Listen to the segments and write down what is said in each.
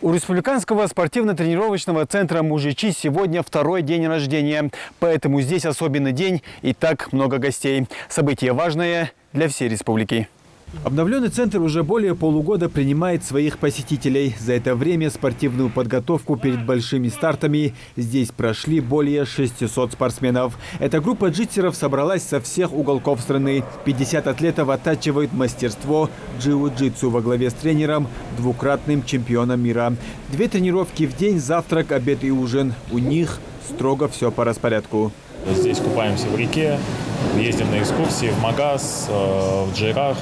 У республиканского спортивно-тренировочного центра «Мужичи» сегодня второй день рождения. Поэтому здесь особенный день и так много гостей. Событие важное для всей республики. Обновленный центр уже более полугода принимает своих посетителей. За это время спортивную подготовку перед большими стартами здесь прошли более 600 спортсменов. Эта группа джитсеров собралась со всех уголков страны. 50 атлетов оттачивают мастерство джиу-джитсу во главе с тренером, двукратным чемпионом мира. 2 тренировки в день, завтрак, обед и ужин. У них строго все по распорядку. Здесь купаемся в реке, ездим на экскурсии в магаз, в джейрах.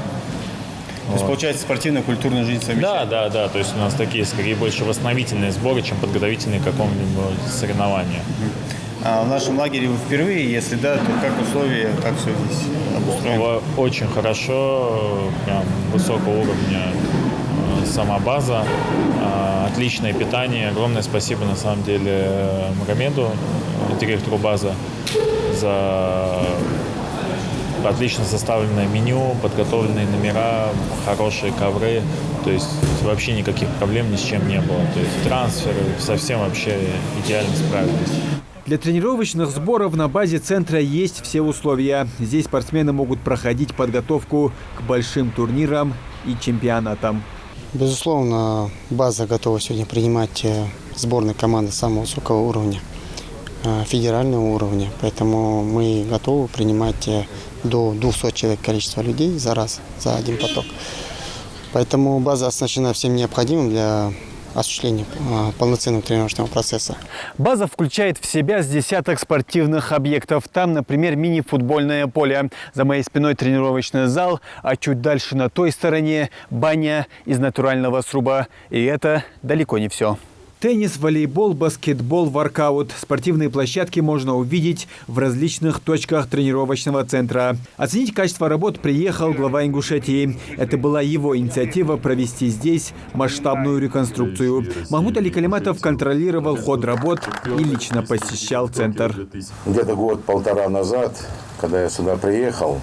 То есть, получается, спортивная, культурная жизнь совмещается? Да. То есть у нас такие, скорее, больше восстановительные сборы, чем подготовительные к какому-нибудь соревнованию. А в нашем лагере вы впервые? Если да, то как условия, как все здесь обустроено? Очень хорошо, прям высокого уровня сама база, отличное питание. Огромное спасибо, на самом деле, Магомеду, директору базы, за отлично составленное меню, подготовленные номера, хорошие ковры. То есть вообще никаких проблем ни с чем не было. То есть трансферы совсем вообще идеально справились. Для тренировочных сборов на базе центра есть все условия. Здесь спортсмены могут проходить подготовку к большим турнирам и чемпионатам. Безусловно, база готова сегодня принимать сборные команды самого высокого уровня, федерального уровня. Поэтому мы готовы принимать до 200 человек количество людей за раз, за один поток. Поэтому база оснащена всем необходимым для осуществления полноценного тренировочного процесса. База включает в себя с десяток спортивных объектов. Там, например, мини-футбольное поле. За моей спиной тренировочный зал, а чуть дальше на той стороне баня из натурального сруба. И это далеко не все. Теннис, волейбол, баскетбол, воркаут. Спортивные площадки можно увидеть в различных точках тренировочного центра. Оценить качество работ приехал глава Ингушетии. Это была его инициатива провести здесь масштабную реконструкцию. Махмуд Али Калиматов контролировал ход работ и лично посещал центр. Где-то год-полтора назад, когда я сюда приехал,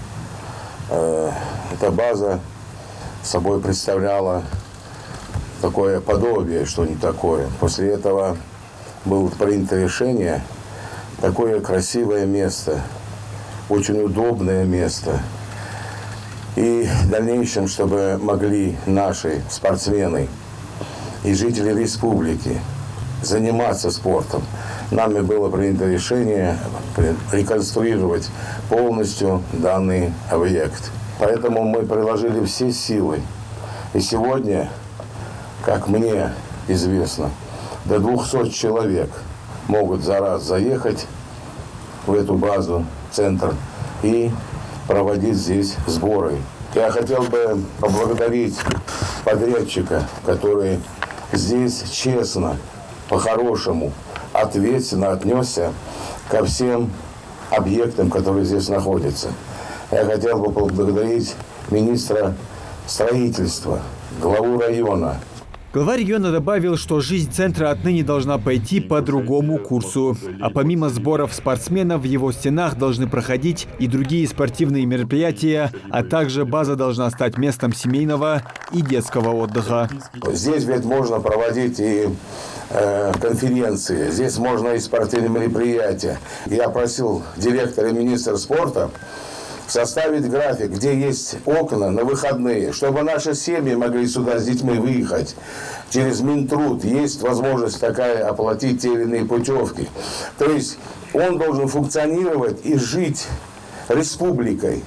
эта база собой представляла такое подобие, что не такое. После этого было принято решение, такое красивое место, очень удобное место. И в дальнейшем, чтобы могли наши спортсмены и жители республики заниматься спортом, нами было принято решение реконструировать полностью данный объект. Поэтому мы приложили все силы. И сегодня, как мне известно, до 200 человек могут за раз заехать в эту базу, центр, и проводить здесь сборы. Я хотел бы поблагодарить подрядчика, который здесь честно, по-хорошему, ответственно отнесся ко всем объектам, которые здесь находятся. Я хотел бы поблагодарить министра строительства, главу района. Глава региона добавил, что жизнь центра отныне должна пойти по другому курсу. А помимо сборов спортсменов, в его стенах должны проходить и другие спортивные мероприятия, а также база должна стать местом семейного и детского отдыха. Здесь ведь можно проводить и конференции, здесь можно и спортивные мероприятия. Я просил директора и министра спорта составить график, где есть окна на выходные, чтобы наши семьи могли сюда с детьми выехать. Через Минтруд есть возможность такая оплатить те или иные путевки. То есть он должен функционировать и жить республикой,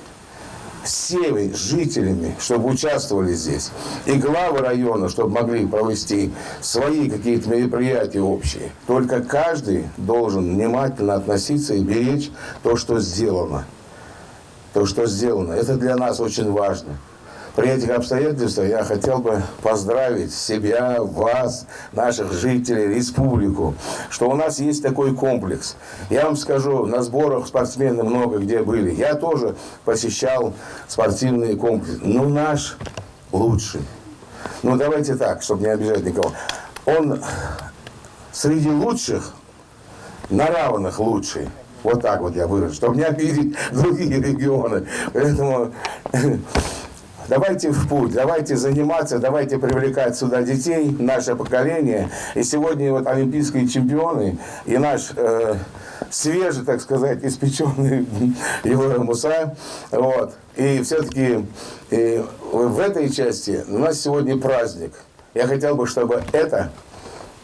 всеми жителями, чтобы участвовали здесь. И главы района, чтобы могли провести свои какие-то мероприятия общие. Только каждый должен внимательно относиться и беречь то, что сделано. То, что сделано, это для нас очень важно. При этих обстоятельствах я хотел бы поздравить себя, вас, наших жителей, республику, что у нас есть такой комплекс. Я вам скажу, на сборах спортсмены много где были. Я тоже посещал спортивные комплексы. Но наш лучший. Ну, давайте так, чтобы не обижать никого. Он среди лучших, на равных лучший. Вот так вот я выражу, чтобы не обидеть другие регионы. Поэтому давайте в путь, давайте заниматься, давайте привлекать сюда детей, наше поколение. И сегодня вот олимпийские чемпионы и наш свежий, так сказать, испеченный Егор Муса. Вот. И все-таки в этой части у нас сегодня праздник. Я хотел бы, чтобы это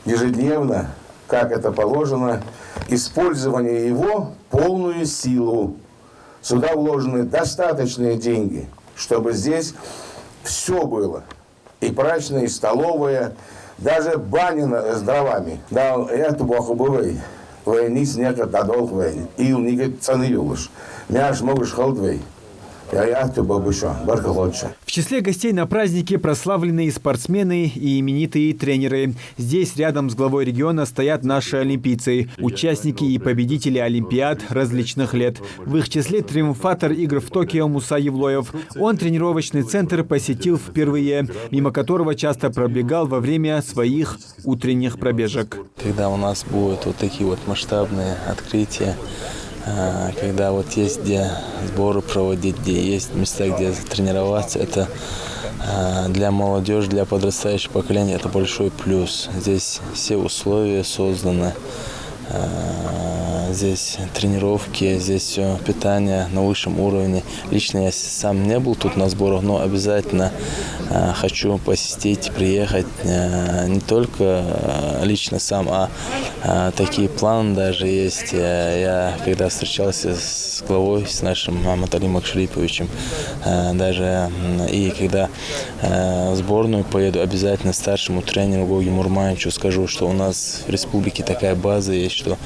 ежедневно, как это положено, использование его полную силу. Сюда вложены достаточные деньги, чтобы здесь все было. И прачечная, и столовая, даже баня с дровами. Да, это бахубовый. Войниц некогда дадол войн. Ил никак цены юлыш. Мяш могуш холдвей. В числе гостей на празднике прославленные спортсмены и именитые тренеры. Здесь рядом с главой региона стоят наши олимпийцы, участники и победители олимпиад различных лет. В их числе триумфатор игр в Токио Муса Евлоев. Он тренировочный центр посетил впервые, мимо которого часто пробегал во время своих утренних пробежек. Когда у нас будут вот такие вот масштабные открытия, когда вот есть где сборы проводить, где есть места, где тренироваться, это для молодежи, для подрастающего поколения это большой плюс. Здесь все условия созданы, здесь тренировки, здесь все питание на высшем уровне. Лично я сам не был тут на сборах, но обязательно хочу посетить, приехать не только лично сам, а такие планы даже есть. Я когда встречался с главой, с нашим Маталим Акшариповичем, даже и когда в сборную поеду, обязательно старшему тренеру Гоги Мурмановичу скажу, что у нас в республике такая база есть, что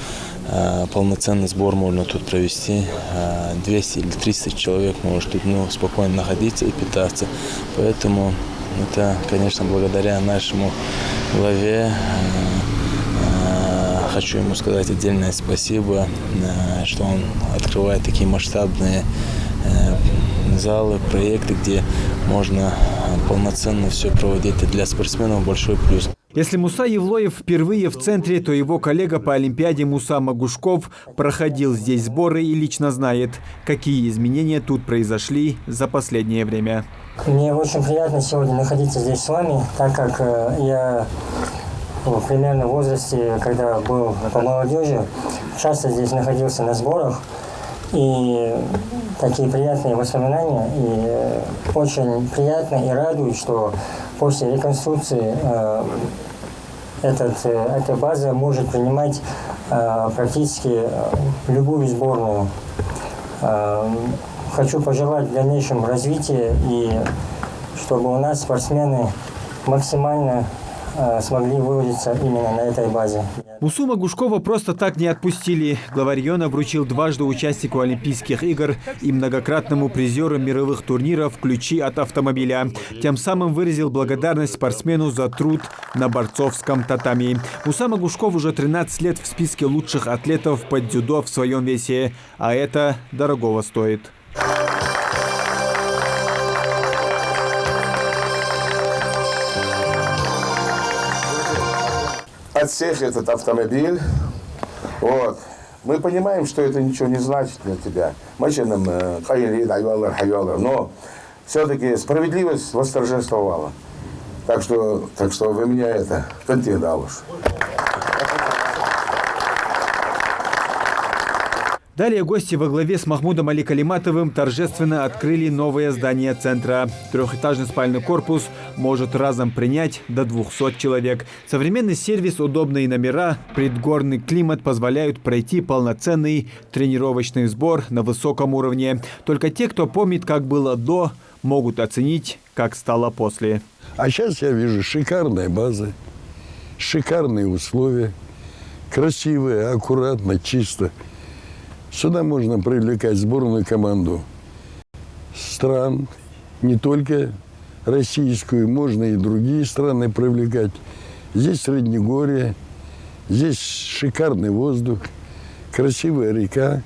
полноценный сбор можно тут провести. 200 или 300 человек может тут спокойно находиться и питаться. Поэтому это, конечно, благодаря нашему главе. Хочу ему сказать отдельное спасибо, что он открывает такие масштабные залы, проекты, где можно полноценно все проводить. Это для спортсменов большой плюс. Если Муса Евлоев впервые в центре, то его коллега по Олимпиаде Муса Магушков проходил здесь сборы и лично знает, какие изменения тут произошли за последнее время. Мне очень приятно сегодня находиться здесь с вами, так как я примерно в возрасте, когда был по молодежи, часто здесь находился на сборах. И такие приятные воспоминания. И очень приятно и радует, что после реконструкции эта база может принимать практически любую сборную. Хочу пожелать в дальнейшем развития и чтобы у нас спортсмены максимально смогли выразиться именно на этой базе. Мусу Магушкова просто так не отпустили. Глава региона вручил дважды участнику Олимпийских игр и многократному призеру мировых турниров ключи от автомобиля. Тем самым выразил благодарность спортсмену за труд на борцовском татами. Муса Магушков уже 13 лет в списке лучших атлетов по дзюдо в своем весе. А это дорогого стоит. Отсечь этот автомобиль. Вот. Мы понимаем, что это ничего не значит для тебя. Но все-таки справедливость восторжествовала. Так что вы меня это континуалось. Далее гости во главе с Махмудом Али Калиматовым торжественно открыли новое здание центра. Трехэтажный спальный корпус может разом принять до 200 человек. Современный сервис, удобные номера, предгорный климат позволяют пройти полноценный тренировочный сбор на высоком уровне. Только те, кто помнит, как было до, могут оценить, как стало после. А сейчас я вижу шикарная база, шикарные условия, красивые, аккуратно, чисто. Сюда можно привлекать сборную команду стран, не только российскую, можно и другие страны привлекать. Здесь Среднегорье, здесь шикарный воздух, красивая река,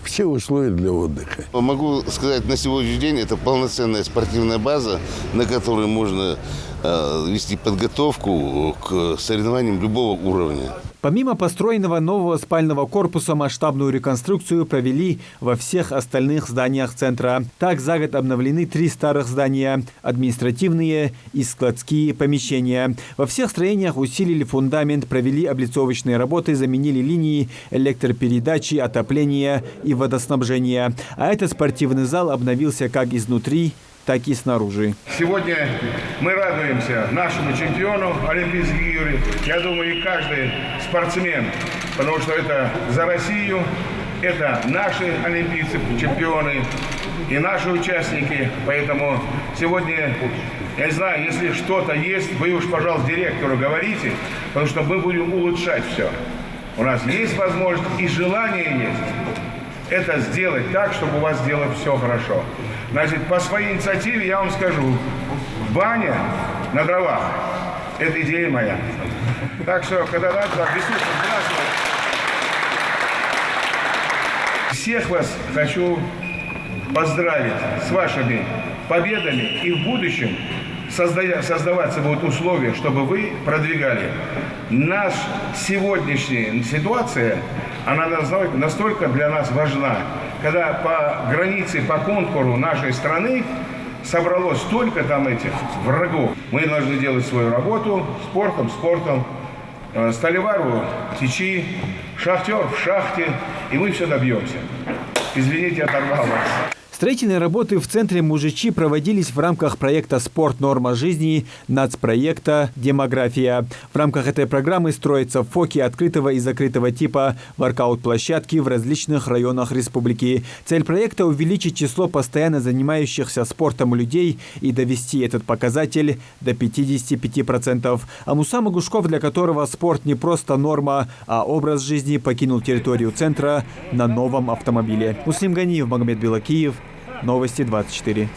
все условия для отдыха. Могу сказать, на сегодняшний день это полноценная спортивная база, на которой можно вести подготовку к соревнованиям любого уровня. Помимо построенного нового спального корпуса, масштабную реконструкцию провели во всех остальных зданиях центра. Так, за год обновлены 3 старых здания – административные и складские помещения. Во всех строениях усилили фундамент, провели облицовочные работы, заменили линии электропередачи, отопления и водоснабжения. А этот спортивный зал обновился как изнутри, так и снаружи. Сегодня мы радуемся нашему чемпиону Олимпийских игр. Я думаю, и каждый спортсмен, потому что это за Россию, это наши олимпийцы, чемпионы и наши участники. Поэтому сегодня, я не знаю, если что-то есть, вы уж, пожалуйста, директору говорите, потому что мы будем улучшать все. У нас есть возможность и желание есть это сделать так, чтобы у вас делать все хорошо. Значит, по своей инициативе я вам скажу, баня на дровах – это идея моя. Так что, когда надо, ресурсы, здравствуйте. Всех вас хочу поздравить с вашими победами и в будущем создаваться будут условия, чтобы вы продвигали. Наша сегодняшняя ситуация, она настолько для нас важна, когда по границе, по контуру нашей страны собралось столько там этих врагов. Мы должны делать свою работу спортом, сталевару течи, шахтер в шахте, и мы все добьемся. Извините, оторвал вас. Строительные работы в центре Мужичи проводились в рамках проекта «Спорт. Норма жизни» нацпроекта «Демография». В рамках этой программы строятся ФОКи открытого и закрытого типа, воркаут-площадки в различных районах республики. Цель проекта – увеличить число постоянно занимающихся спортом людей и довести этот показатель до 55%. А Муса Магушков, для которого спорт не просто норма, а образ жизни, покинул территорию центра на новом автомобиле. Муслим Ганиев, Магомед Белакиев. Новости 24.